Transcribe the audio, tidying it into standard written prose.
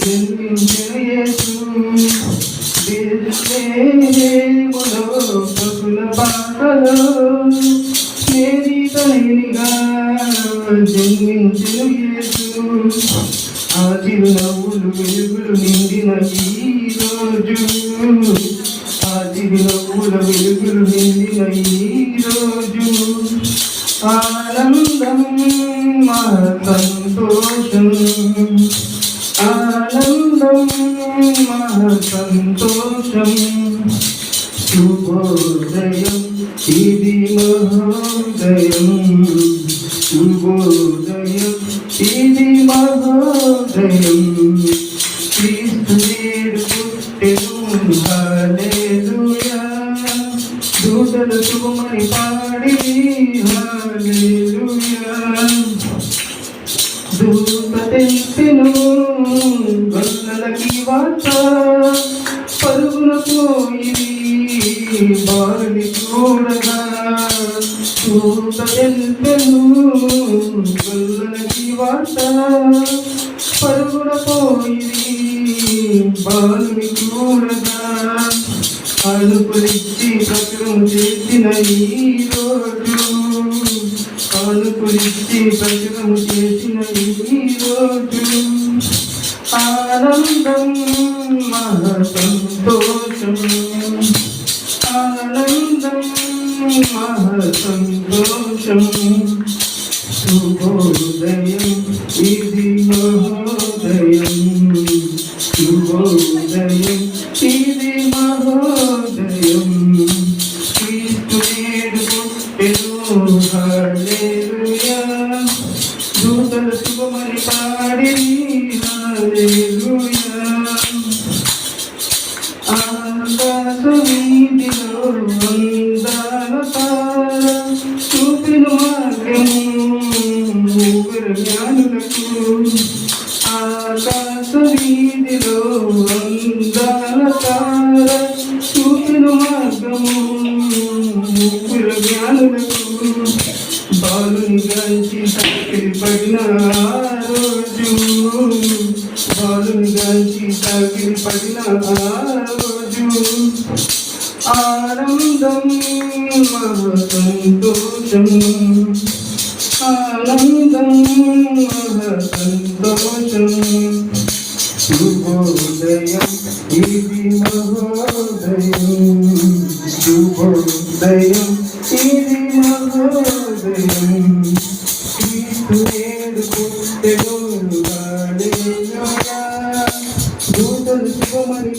జన్మించిన యేసు బెత్లెహేములో పశుల పాకలో మేరీ తల్లిగా జన్మించిన యేసు ఆ చిరునవ్వులు వెలుగులు నిండిన ఈ రోజు ఆ చిరునవ్వుల వెలుగులు నిండిన ఈ రోజు ఆనందం మా సంతోషం ఆనందం మా సంతోషం శుభోదయం ఇది మహోదయం శుభోదయం ఇది మహోదయం క్రీస్తు నేడు పుట్టెను హల్లెలూయా దూతలు శుభమని పాడి హల్లెలూయా దూత తెలిసెను గొల్లలకి వార్త పరుగున పోయి బాలుని చూడగా దూత తెలిసెను గొల్లలకి వార్త పరుగున పోయి బాలుని చూడగా అలుపులిచ్చి ప్రచురం చేసిన ఈ రోజు అలుపులిచ్చి ప్రచురం చేసిన ఈ రోజు ఆనందం మహా సంతోషం ఆనందం మహా సంతోషం శుభోదయం ఇది మహోదయం శుభోదయం ఇది మహోదయం క్రీస్తు నేడు పుట్టెను హల్లెలూయా దూతలు శుభమని పాడి హల్లెలూయా ఆకాశ వీధిలో అందాల తార చూపిన మార్గము జ్ఞానులకు ఆకాశ వీధిలో అందాల తార చూపిన మార్గము జ్ఞానులకు బాలుని గాంచి తాకిడి పడిన రోజు బాలుని గాంచి తాకిడి పడిన రోజు ఆనందం మహా సంతోషం ఆనందం మహా సంతోషం శుభోదయం ఇది మహోదయం శుభోదయం ఇది మహోదయం క్రీస్తు నేడు పుట్టెను హల్లెలూయా దూతలు శుభమని